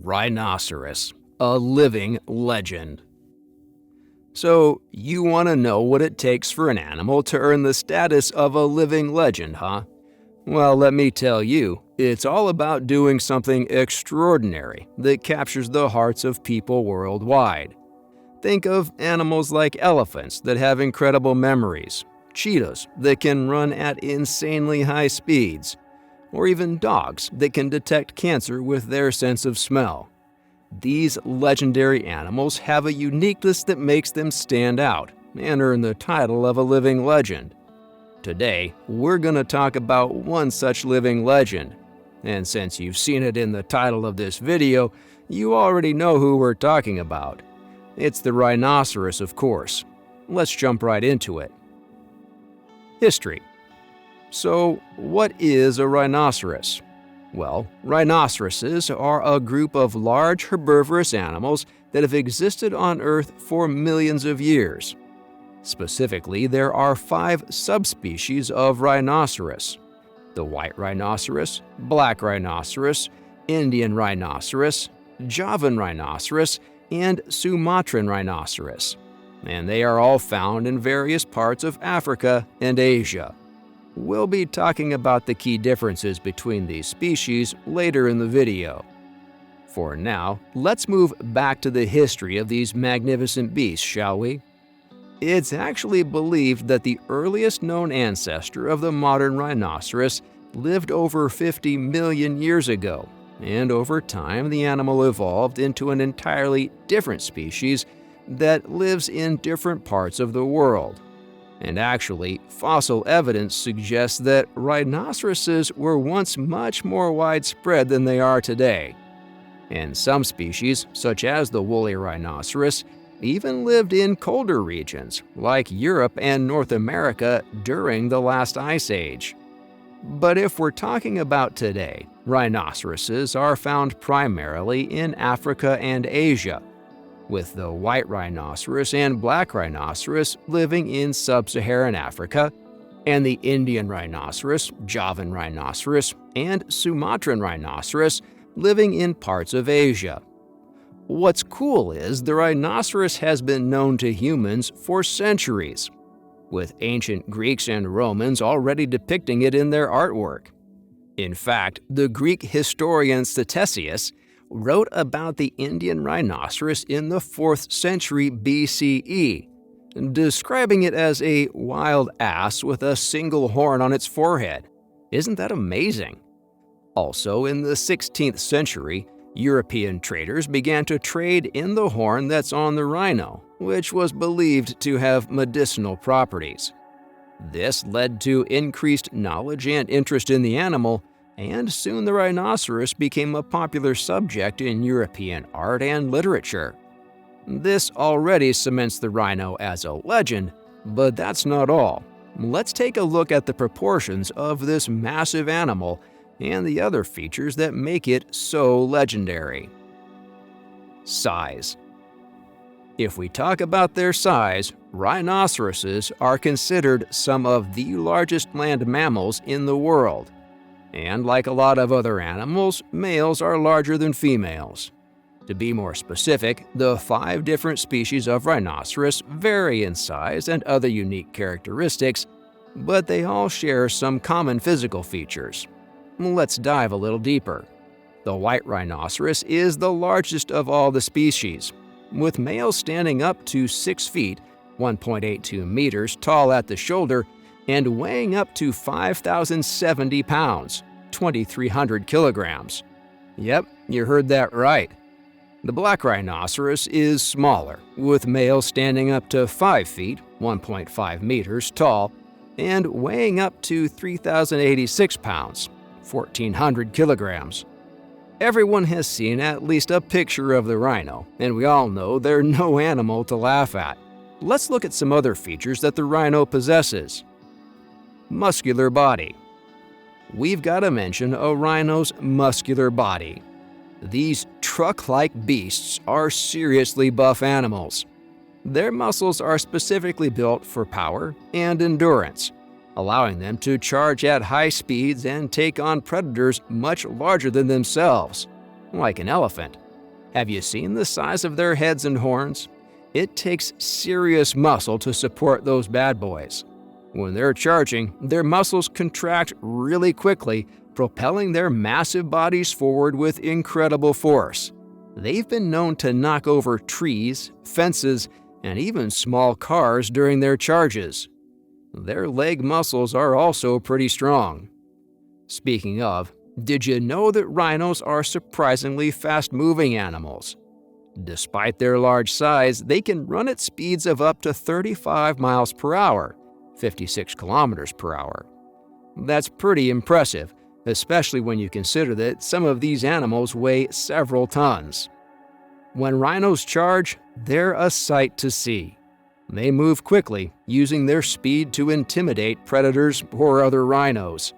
Rhinoceros, a living legend. So, you want to know what it takes for an animal to earn the status of a living legend, huh? Well, let me tell you, it's all about doing something extraordinary that captures the hearts of people worldwide. Think of animals like elephants that have incredible memories, cheetahs that can run at insanely high speeds, or even dogs that can detect cancer with their sense of smell. These legendary animals have a uniqueness that makes them stand out and earn the title of a living legend. Today, we're going to talk about one such living legend. And since you've seen it in the title of this video, you already know who we're talking about. It's the rhinoceros, of course. Let's jump right into it. History. So, what is a rhinoceros? Well, rhinoceroses are a group of large herbivorous animals that have existed on Earth for millions of years. Specifically, there are 5 subspecies of rhinoceros: the white rhinoceros, black rhinoceros, Indian rhinoceros, Javan rhinoceros, and Sumatran rhinoceros. And they are all found in various parts of Africa and Asia. We'll be talking about the key differences between these species later in the video. For now, let's move back to the history of these magnificent beasts, shall we? It's actually believed that the earliest known ancestor of the modern rhinoceros lived over 50 million years ago, and over time the animal evolved into an entirely different species that lives in different parts of the world. And actually, fossil evidence suggests that rhinoceroses were once much more widespread than they are today. And some species, such as the woolly rhinoceros, even lived in colder regions, like Europe and North America during the last ice age. But if we're talking about today, rhinoceroses are found primarily in Africa and Asia, with the white rhinoceros and black rhinoceros living in sub-Saharan Africa, and the Indian rhinoceros, Javan rhinoceros, and Sumatran rhinoceros living in parts of Asia. What's cool is the rhinoceros has been known to humans for centuries, with ancient Greeks and Romans already depicting it in their artwork. In fact, the Greek historian Ctesias wrote about the Indian rhinoceros in the 4th century BCE, describing it as a wild ass with a single horn on its forehead. Isn't that amazing? Also, in the 16th century, European traders began to trade in the horn that's on the rhino, which was believed to have medicinal properties. This led to increased knowledge and interest in the animal, and soon the rhinoceros became a popular subject in European art and literature. This already cements the rhino as a legend, but that's not all. Let's take a look at the proportions of this massive animal and the other features that make it so legendary. Size. If we talk about their size, rhinoceroses are considered some of the largest land mammals in the world. And like a lot of other animals, males are larger than females. To be more specific, the 5 different species of rhinoceros vary in size and other unique characteristics, but they all share some common physical features. Let's dive a little deeper. The white rhinoceros is the largest of all the species, with males standing up to 6 feet, 1.82 meters tall at the shoulder, and weighing up to 5,070 pounds, 2,300 kilograms. Yep, you heard that right. The black rhinoceros is smaller, with males standing up to 5 feet, 1.5 meters tall, and weighing up to 3,086 pounds, 1,400 kilograms. Everyone has seen at least a picture of the rhino, and we all know they're no animal to laugh at. Let's look at some other features that the rhino possesses. Muscular body. We've got to mention a rhino's muscular body. These truck-like beasts are seriously buff animals. Their muscles are specifically built for power and endurance, allowing them to charge at high speeds and take on predators much larger than themselves, like an elephant, Have you seen the size of their heads and horns? It takes serious muscle to support those bad boys. When they're charging, their muscles contract really quickly, propelling their massive bodies forward with incredible force. They've been known to knock over trees, fences, and even small cars during their charges. Their leg muscles are also pretty strong. Speaking of, did you know that rhinos are surprisingly fast-moving animals? Despite their large size, they can run at speeds of up to 35 miles per hour, 56 kilometers per hour. That's pretty impressive, especially when you consider that some of these animals weigh several tons. When rhinos charge, they're a sight to see. They move quickly, using their speed to intimidate predators or other rhinos.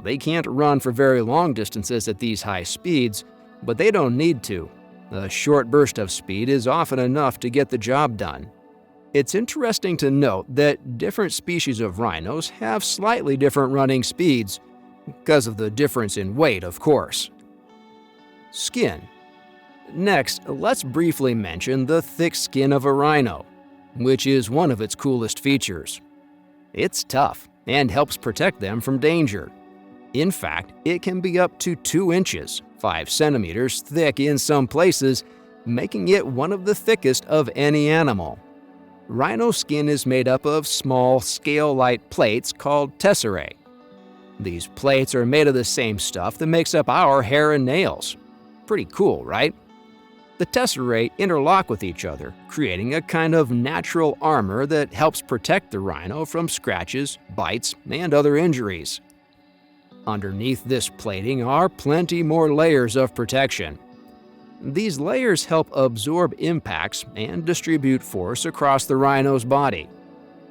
They can't run for very long distances at these high speeds, but they don't need to. A short burst of speed is often enough to get the job done. It's interesting to note that different species of rhinos have slightly different running speeds, because of the difference in weight, of course. Skin. Next, let's briefly mention the thick skin of a rhino, which is one of its coolest features. It's tough and helps protect them from danger. In fact, it can be up to 2 inches, 5 centimeters thick in some places, making it one of the thickest of any animal. Rhino skin is made up of small, scale-like plates called tesserae. These plates are made of the same stuff that makes up our hair and nails. Pretty cool, right? The tesserae interlock with each other, creating a kind of natural armor that helps protect the rhino from scratches, bites, and other injuries. Underneath this plating are plenty more layers of protection. These layers help absorb impacts and distribute force across the rhino's body.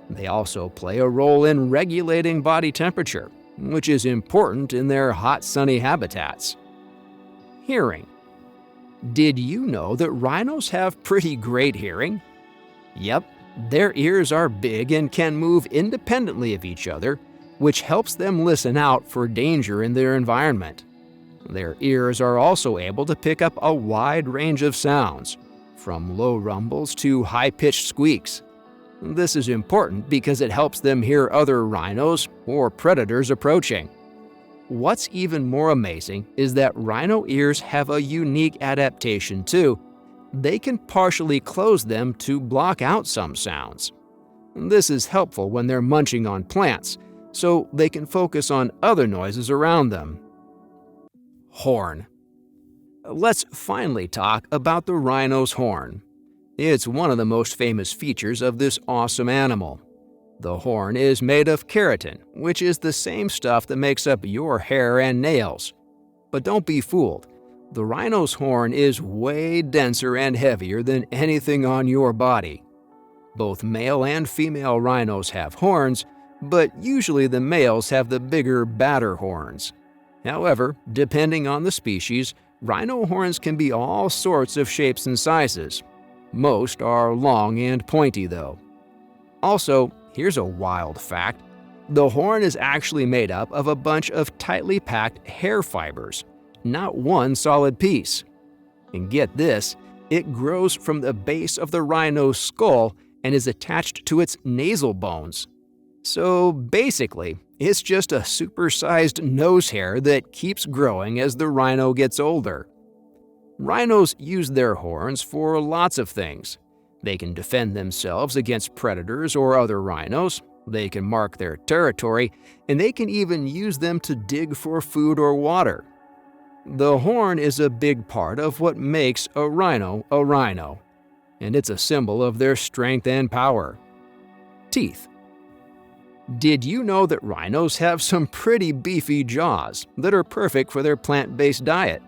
They also play a role in regulating body temperature, which is important in their hot, sunny habitats. Hearing. Did you know that rhinos have pretty great hearing? Yep, their ears are big and can move independently of each other, which helps them listen out for danger in their environment. Their ears are also able to pick up a wide range of sounds, from low rumbles to high-pitched squeaks. This is important because it helps them hear other rhinos or predators approaching. What's even more amazing is that rhino ears have a unique adaptation too. They can partially close them to block out some sounds. This is helpful when they're munching on plants, so they can focus on other noises around them. Horn. Let's finally talk about the rhino's horn. It's one of the most famous features of this awesome animal. The horn is made of keratin, which is the same stuff that makes up your hair and nails. But don't be fooled. The rhino's horn is way denser and heavier than anything on your body. Both male and female rhinos have horns, but usually the males have the bigger, badder horns. However, depending on the species, rhino horns can be all sorts of shapes and sizes. Most are long and pointy, though. Also, here's a wild fact. The horn is actually made up of a bunch of tightly packed hair fibers, not one solid piece. And get this, it grows from the base of the rhino's skull and is attached to its nasal bones. So basically, it's just a supersized nose hair that keeps growing as the rhino gets older. Rhinos use their horns for lots of things. They can defend themselves against predators or other rhinos, they can mark their territory, and they can even use them to dig for food or water. The horn is a big part of what makes a rhino, and it's a symbol of their strength and power. Teeth. Did you know that rhinos have some pretty beefy jaws that are perfect for their plant-based diet?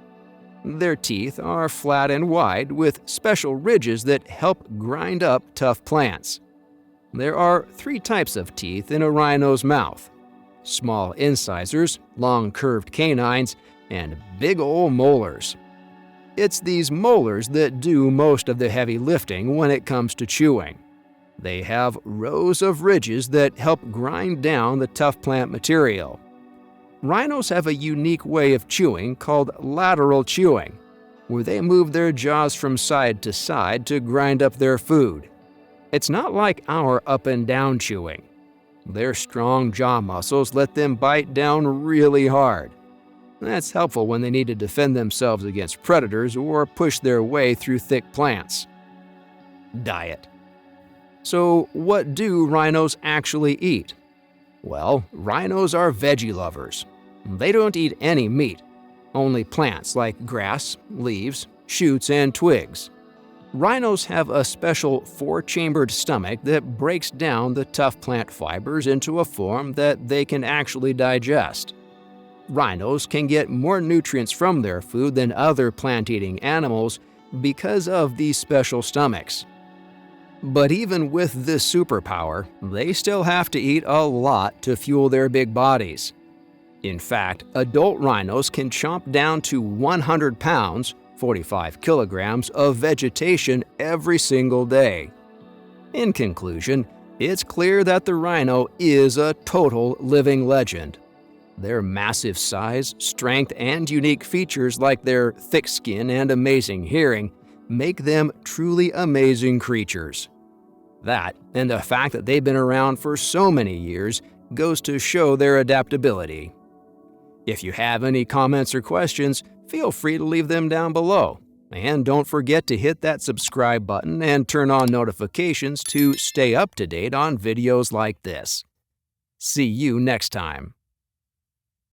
Their teeth are flat and wide with special ridges that help grind up tough plants. There are 3 types of teeth in a rhino's mouth: small incisors, long curved canines, and big ol' molars. It's these molars that do most of the heavy lifting when it comes to chewing. They have rows of ridges that help grind down the tough plant material. Rhinos have a unique way of chewing called lateral chewing. where they move their jaws from side to side to grind up their food. It's not like our up and down chewing. Their strong jaw muscles let them bite down really hard. That's helpful when they need to defend themselves against predators or push their way through thick plants. Diet. So, what do rhinos actually eat? Well, rhinos are veggie lovers. They don't eat any meat, only plants like grass, leaves, shoots, and twigs. Rhinos have a special four-chambered stomach that breaks down the tough plant fibers into a form that they can actually digest. Rhinos can get more nutrients from their food than other plant-eating animals because of these special stomachs. But even with this superpower, they still have to eat a lot to fuel their big bodies. In fact, adult rhinos can chomp down to 100 pounds, 45 kilograms, of vegetation every single day. In conclusion, it's clear that the rhino is a total living legend. Their massive size, strength, and unique features like their thick skin and amazing hearing make them truly amazing creatures. That, and the fact that they've been around for so many years, goes to show their adaptability. If you have any comments or questions, feel free to leave them down below. And don't forget to hit that subscribe button and turn on notifications to stay up to date on videos like this. See you next time.